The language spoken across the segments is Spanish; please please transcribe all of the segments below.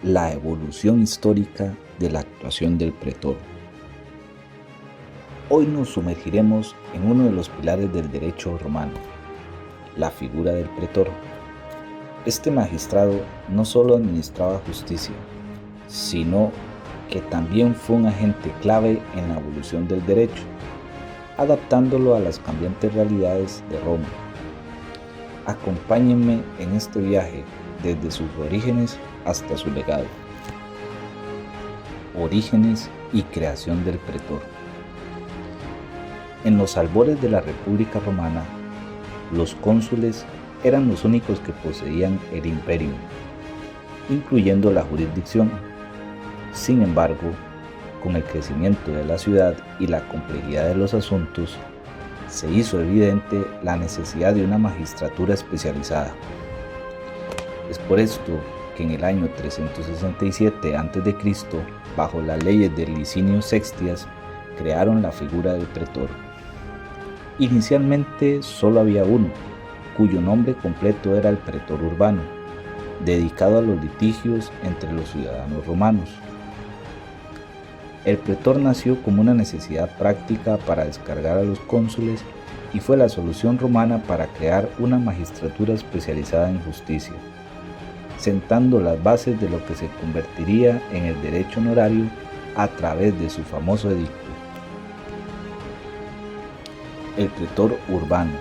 la evolución histórica de la actuación del pretor. Hoy nos sumergiremos en uno de los pilares del derecho romano, la figura del pretor. Este magistrado no solo administraba justicia, sino que también fue un agente clave en la evolución del derecho, adaptándolo a las cambiantes realidades de Roma. Acompáñenme en este viaje desde sus orígenes hasta su legado. Orígenes y creación del pretor. En los albores de la República Romana, los cónsules eran los únicos que poseían el imperio, incluyendo la jurisdicción. Sin embargo, con el crecimiento de la ciudad y la complejidad de los asuntos, se hizo evidente la necesidad de una magistratura especializada. Es por esto que en el año 367 a.C., bajo las leyes de Licinio Sextias, crearon la figura del pretor. Inicialmente solo había uno, cuyo nombre completo era el pretor urbano, dedicado a los litigios entre los ciudadanos romanos. El pretor nació como una necesidad práctica para descargar a los cónsules y fue la solución romana para crear una magistratura especializada en justicia, sentando las bases de lo que se convertiría en el derecho honorario a través de su famoso edicto. El pretor urbano,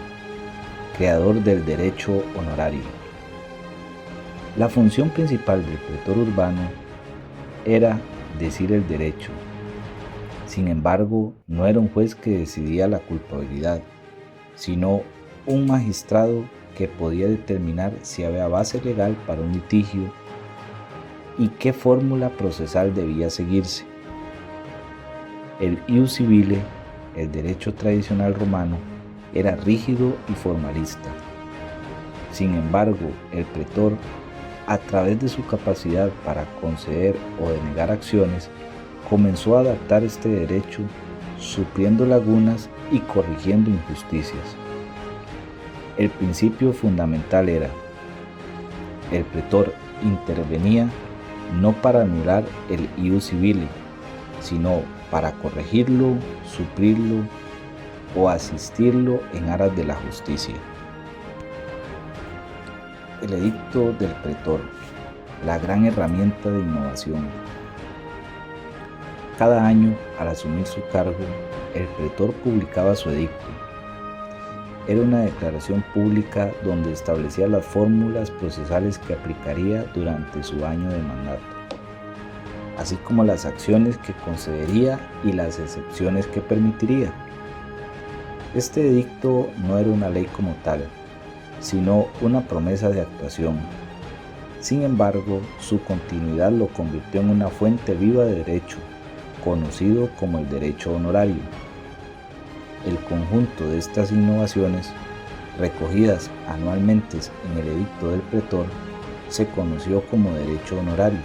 creador del derecho honorario. La función principal del pretor urbano era decir el derecho. Sin embargo, no era un juez que decidía la culpabilidad, sino un magistrado que podía determinar si había base legal para un litigio y qué fórmula procesal debía seguirse. El ius civile, el derecho tradicional romano, era rígido y formalista. Sin embargo, el pretor, a través de su capacidad para conceder o denegar acciones, comenzó a adaptar este derecho, supliendo lagunas y corrigiendo injusticias. El principio fundamental era: el pretor intervenía no para anular el ius civile, sino para corregirlo, suplirlo o asistirlo en aras de la justicia. El edicto del pretor, la gran herramienta de innovación. Cada año, al asumir su cargo, el pretor publicaba su edicto. Era una declaración pública donde establecía las fórmulas procesales que aplicaría durante su año de mandato, así como las acciones que concedería y las excepciones que permitiría. Este edicto no era una ley como tal, sino una promesa de actuación. Sin embargo, su continuidad lo convirtió en una fuente viva de derecho, conocido como el derecho honorario. El conjunto de estas innovaciones, recogidas anualmente en el edicto del pretor, se conoció como derecho honorario.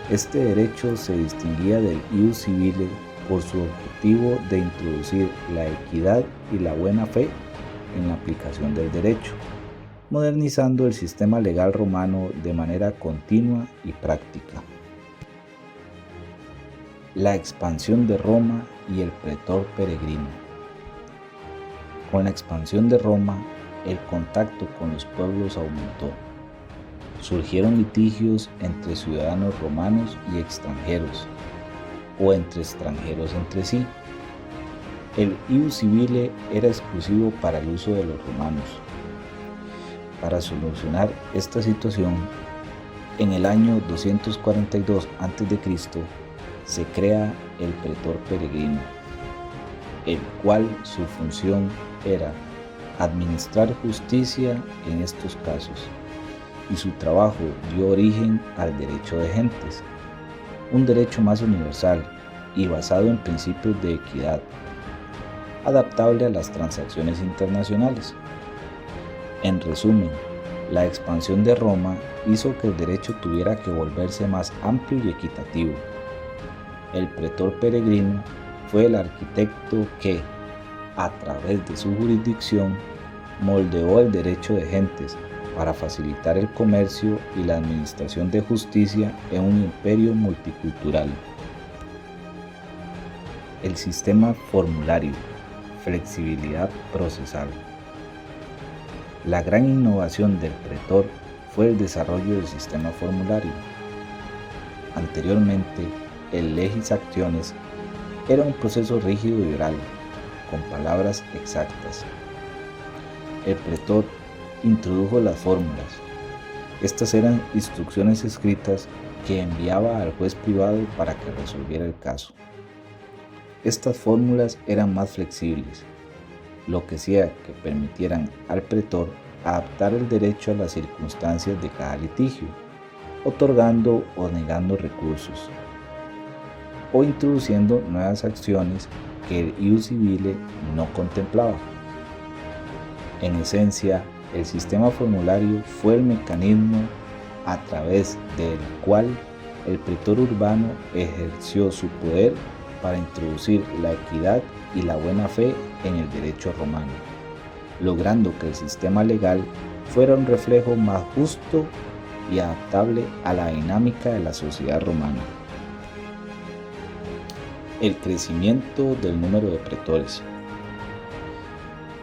Este derecho se distinguía del ius civile por su objetivo de introducir la equidad y la buena fe en la aplicación del derecho, modernizando el sistema legal romano de manera continua y práctica. La expansión de Roma y el pretor peregrino. Con la expansión de Roma, el contacto con los pueblos aumentó. Surgieron litigios entre ciudadanos romanos y extranjeros, o entre extranjeros entre sí. El ius civile era exclusivo para el uso de los romanos. Para solucionar esta situación, en el año 242 a.C., se crea el pretor peregrino, el cual su función era administrar justicia en estos casos, y su trabajo dio origen al derecho de gentes, un derecho más universal y basado en principios de equidad, adaptable a las transacciones internacionales. En resumen, la expansión de Roma hizo que el derecho tuviera que volverse más amplio y equitativo. El pretor peregrino fue el arquitecto que, a través de su jurisdicción, moldeó el derecho de gentes para facilitar el comercio y la administración de justicia en un imperio multicultural. El sistema formulario, flexibilidad procesal. La gran innovación del pretor fue el desarrollo del sistema formulario. Anteriormente, el legis actiones era un proceso rígido y oral, con palabras exactas. El pretor introdujo las fórmulas. Estas eran instrucciones escritas que enviaba al juez privado para que resolviera el caso. Estas fórmulas eran más flexibles, lo que hacía que permitieran al pretor adaptar el derecho a las circunstancias de cada litigio, otorgando o negando recursos, o introduciendo nuevas acciones que el ius civile no contemplaba. En esencia, el sistema formulario fue el mecanismo a través del cual el pretor urbano ejerció su poder para introducir la equidad y la buena fe en el derecho romano, logrando que el sistema legal fuera un reflejo más justo y adaptable a la dinámica de la sociedad romana. El crecimiento del número de pretores.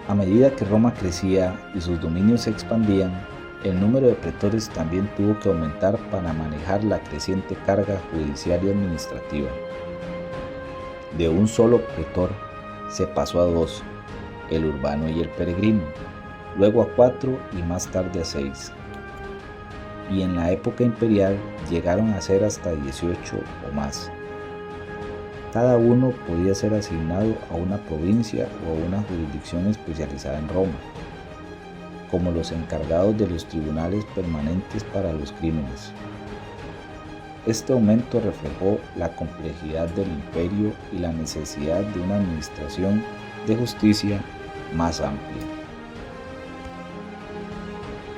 A medida que Roma crecía y sus dominios se expandían, el número de pretores también tuvo que aumentar para manejar la creciente carga judicial y administrativa. De un solo pretor se pasó a 2, el urbano y el peregrino, luego a 4 y más tarde a 6. Y en la época imperial llegaron a ser hasta 18 o más. Cada uno podía ser asignado a una provincia o a una jurisdicción especializada en Roma, como los encargados de los tribunales permanentes para los crímenes. Este aumento reflejó la complejidad del imperio y la necesidad de una administración de justicia más amplia.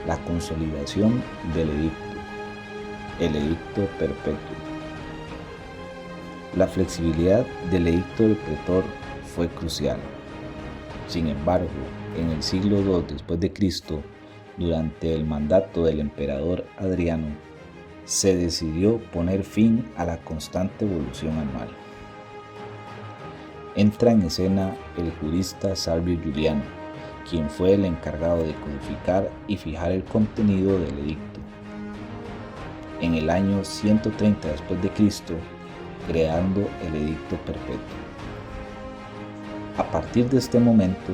La consolidación del edicto, el edicto perpetuo. La flexibilidad del edicto del pretor fue crucial. Sin embargo, en el siglo II después de Cristo, durante el mandato del emperador Adriano, se decidió poner fin a la constante evolución anual. Entra en escena el jurista Salvio Juliano, quien fue el encargado de codificar y fijar el contenido del edicto. En el año 130 después de Cristo, creando el edicto perpetuo. A partir de este momento,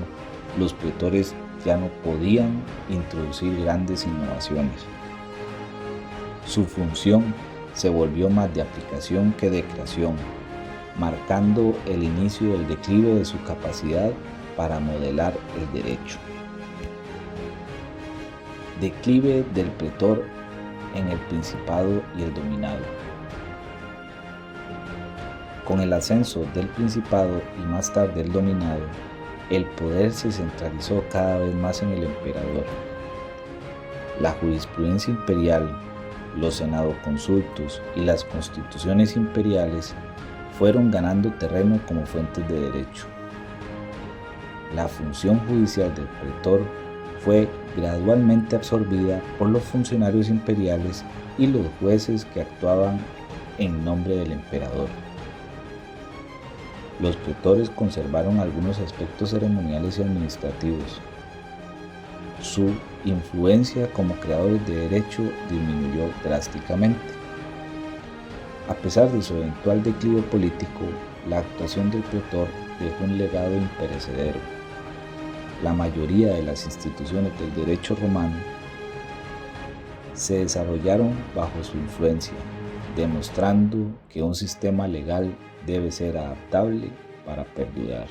los pretores ya no podían introducir grandes innovaciones. Su función se volvió más de aplicación que de creación, marcando el inicio del declive de su capacidad para modelar el derecho. Declive del pretor en el Principado y el Dominado. Con el ascenso del Principado y más tarde el Dominado, el poder se centralizó cada vez más en el emperador. La jurisprudencia imperial, los senadoconsultos y las constituciones imperiales fueron ganando terreno como fuentes de derecho. La función judicial del pretor fue gradualmente absorbida por los funcionarios imperiales y los jueces que actuaban en nombre del emperador. Los pretores conservaron algunos aspectos ceremoniales y administrativos. Su influencia como creadores de derecho disminuyó drásticamente. A pesar de su eventual declive político, la actuación del pretor dejó un legado imperecedero. La mayoría de las instituciones del derecho romano se desarrollaron bajo su influencia, demostrando que un sistema legal debe ser adaptable para perdurar.